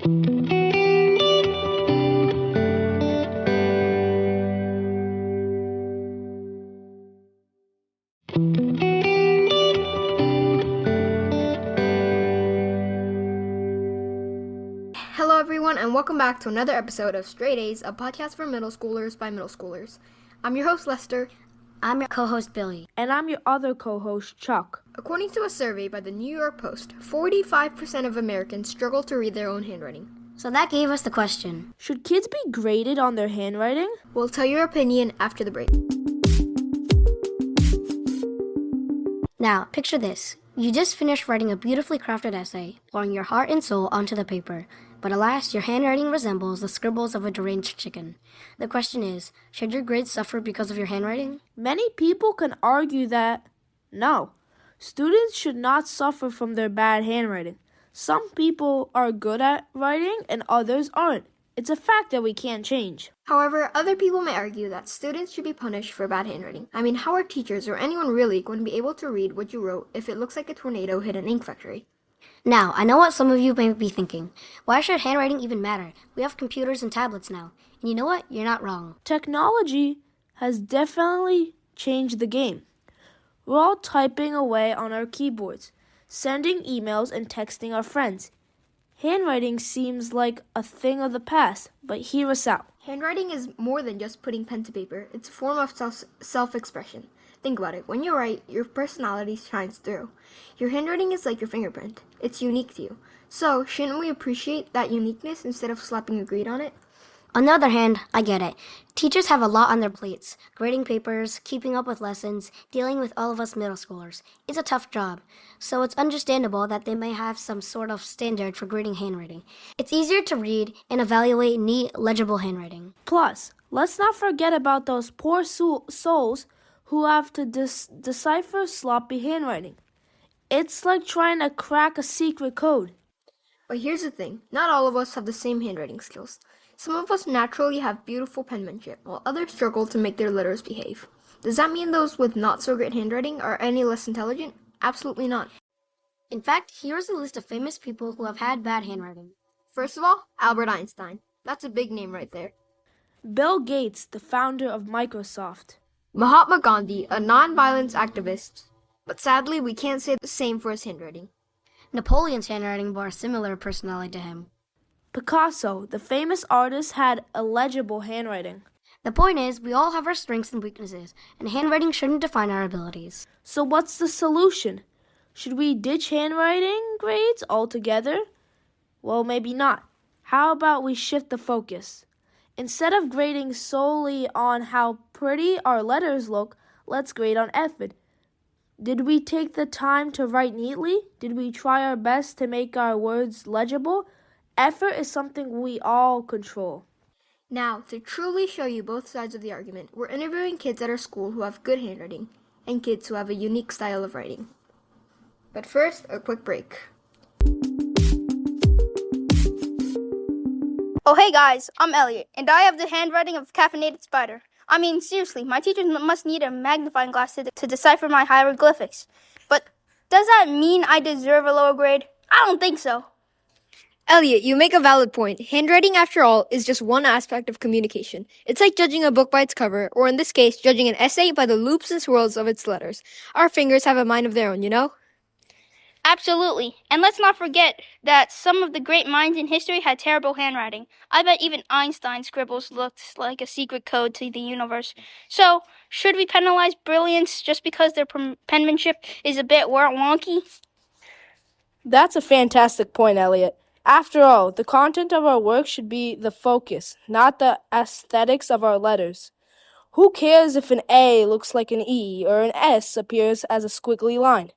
Hello everyone, and welcome back to another episode of Straight A's, a podcast for middle schoolers by middle schoolers. I'm your host, Lester. I'm your co-host, Billy. And I'm your other co-host, Chuck. According to a survey by the New York Post, 45% of Americans struggle to read their own handwriting. So that gave us the question. Should kids be graded on their handwriting? We'll tell your opinion after the break. Now, picture this. You just finished writing a beautifully crafted essay, pouring your heart and soul onto the paper. But alas, your handwriting resembles the scribbles of a deranged chicken. The question is, should your grades suffer because of your handwriting? Many people can argue that, no, students should not suffer from their bad handwriting. Some people are good at writing and others aren't. It's a fact that we can't change. However, other people may argue that students should be punished for bad handwriting. I mean, how are teachers or anyone really going to be able to read what you wrote if it looks like a tornado hit an ink factory? Now, I know what some of you may be thinking. Why should handwriting even matter? We have computers and tablets now. And you know what? You're not wrong. Technology has definitely changed the game. We're all typing away on our keyboards, sending emails and texting our friends. Handwriting seems like a thing of the past, but hear us out. Handwriting is more than just putting pen to paper. It's a form of self-expression. Think about it. When you write, your personality shines through. Your handwriting is like your fingerprint. It's unique to you. So, shouldn't we appreciate that uniqueness instead of slapping a grade on it? On the other hand, I get it. Teachers have a lot on their plates. Grading papers, keeping up with lessons, dealing with all of us middle schoolers. It's a tough job. So it's understandable that they may have some sort of standard for grading handwriting. It's easier to read and evaluate neat, legible handwriting. Plus, let's not forget about those poor souls who have to decipher sloppy handwriting. It's like trying to crack a secret code. But here's the thing. Not all of us have the same handwriting skills. Some of us naturally have beautiful penmanship, while others struggle to make their letters behave. Does that mean those with not-so-great handwriting are any less intelligent? Absolutely not. In fact, here's a list of famous people who have had bad handwriting. First of all, Albert Einstein. That's a big name right there. Bill Gates, the founder of Microsoft. Mahatma Gandhi, a non-violence activist. But sadly, we can't say the same for his handwriting. Napoleon's handwriting bore a similar personality to him. Picasso, the famous artist, had illegible handwriting. The point is, we all have our strengths and weaknesses, and handwriting shouldn't define our abilities. So what's the solution? Should we ditch handwriting grades altogether? Well, maybe not. How about we shift the focus? Instead of grading solely on how pretty our letters look, let's grade on effort. Did we take the time to write neatly? Did we try our best to make our words legible? Effort is something we all control. Now, to truly show you both sides of the argument, we're interviewing kids at our school who have good handwriting and kids who have a unique style of writing. But first, a quick break. Oh hey guys, I'm Elliot, and I have the handwriting of a caffeinated spider. I mean, seriously, my teachers must need a magnifying glass to decipher my hieroglyphics. But does that mean I deserve a lower grade? I don't think so. Elliot, you make a valid point. Handwriting, after all, is just one aspect of communication. It's like judging a book by its cover, or in this case, judging an essay by the loops and swirls of its letters. Our fingers have a mind of their own, you know? Absolutely. And let's not forget that some of the great minds in history had terrible handwriting. I bet even Einstein's scribbles looked like a secret code to the universe. So, should we penalize brilliance just because their penmanship is a bit wonky? That's a fantastic point, Elliot. After all, the content of our work should be the focus, not the aesthetics of our letters. Who cares if an A looks like an E or an S appears as a squiggly line?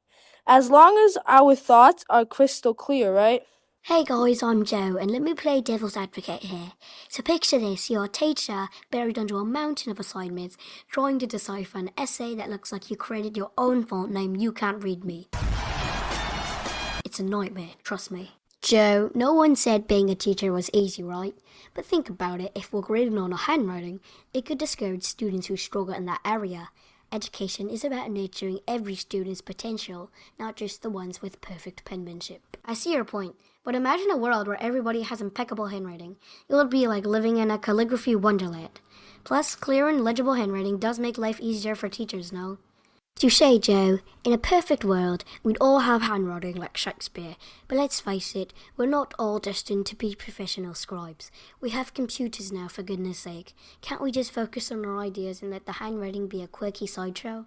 As long as our thoughts are crystal clear, right? Hey guys, I'm Joe, and let me play devil's advocate here. So picture this, you're a teacher buried under a mountain of assignments, trying to decipher an essay that looks like you created your own font name You Can't Read Me. It's a nightmare, trust me. Joe, no one said being a teacher was easy, right? But think about it, if we're grading on a handwriting, it could discourage students who struggle in that area. Education is about nurturing every student's potential, not just the ones with perfect penmanship. I see your point, But imagine a world where everybody has impeccable handwriting. It would be like living in a calligraphy wonderland. Plus, clear and legible handwriting does make life easier for teachers, no? Touché, Joe. In a perfect world, we'd all have handwriting like Shakespeare. But let's face it, we're not all destined to be professional scribes. We have computers now, for goodness sake. Can't we just focus on our ideas and let the handwriting be a quirky sideshow?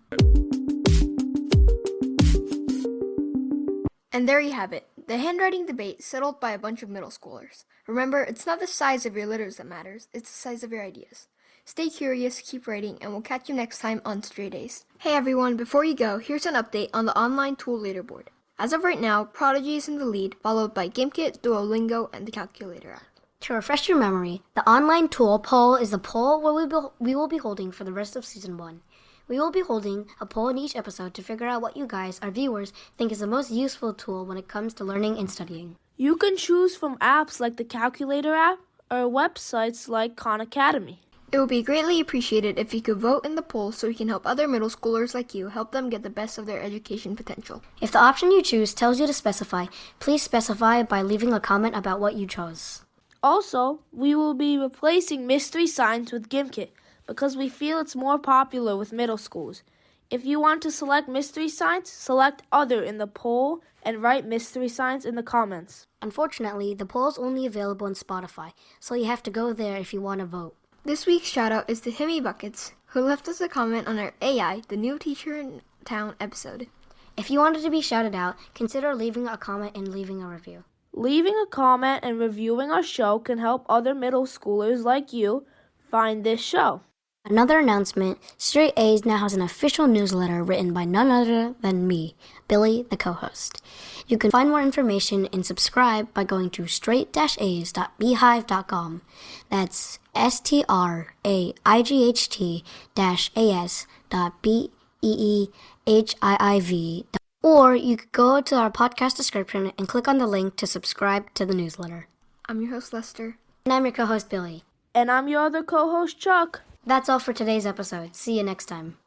And there you have it, the handwriting debate settled by a bunch of middle schoolers. Remember, it's not the size of your letters that matters, it's the size of your ideas. Stay curious, keep writing, and we'll catch you next time on Stray Days. Hey everyone, before you go, here's an update on the online tool leaderboard. As of right now, Prodigy is in the lead, followed by Gimkit, Duolingo, and the Calculator app. To refresh your memory, the online tool poll is the poll where we will be holding for the rest of Season 1. We will be holding a poll in each episode to figure out what you guys, our viewers, think is the most useful tool when it comes to learning and studying. You can choose from apps like the Calculator app or websites like Khan Academy. It would be greatly appreciated if you could vote in the poll so we can help other middle schoolers like you help them get the best of their education potential. If the option you choose tells you to specify, please specify by leaving a comment about what you chose. Also, we will be replacing Mystery Science with Gimkit because we feel it's more popular with middle schools. If you want to select Mystery Science, select Other in the poll and write Mystery Science in the comments. Unfortunately, the poll is only available on Spotify, so you have to go there if you want to vote. This week's shoutout is to Himmy Buckets, who left us a comment on our AI, the New Teacher in Town episode. If you wanted to be shouted out, consider leaving a comment and leaving a review. Leaving a comment and reviewing our show can help other middle schoolers like you find this show. Another announcement, Straight A's now has an official newsletter written by none other than me, Billy, the co-host. You can find more information and subscribe by going to straight-a's.beehive.com. That's straight-as.beehiiv. Or you could go to our podcast description and click on the link to subscribe to the newsletter. I'm your host, Lester. And I'm your co-host, Billy. And I'm your other co-host, Chuck. That's all for today's episode. See you next time.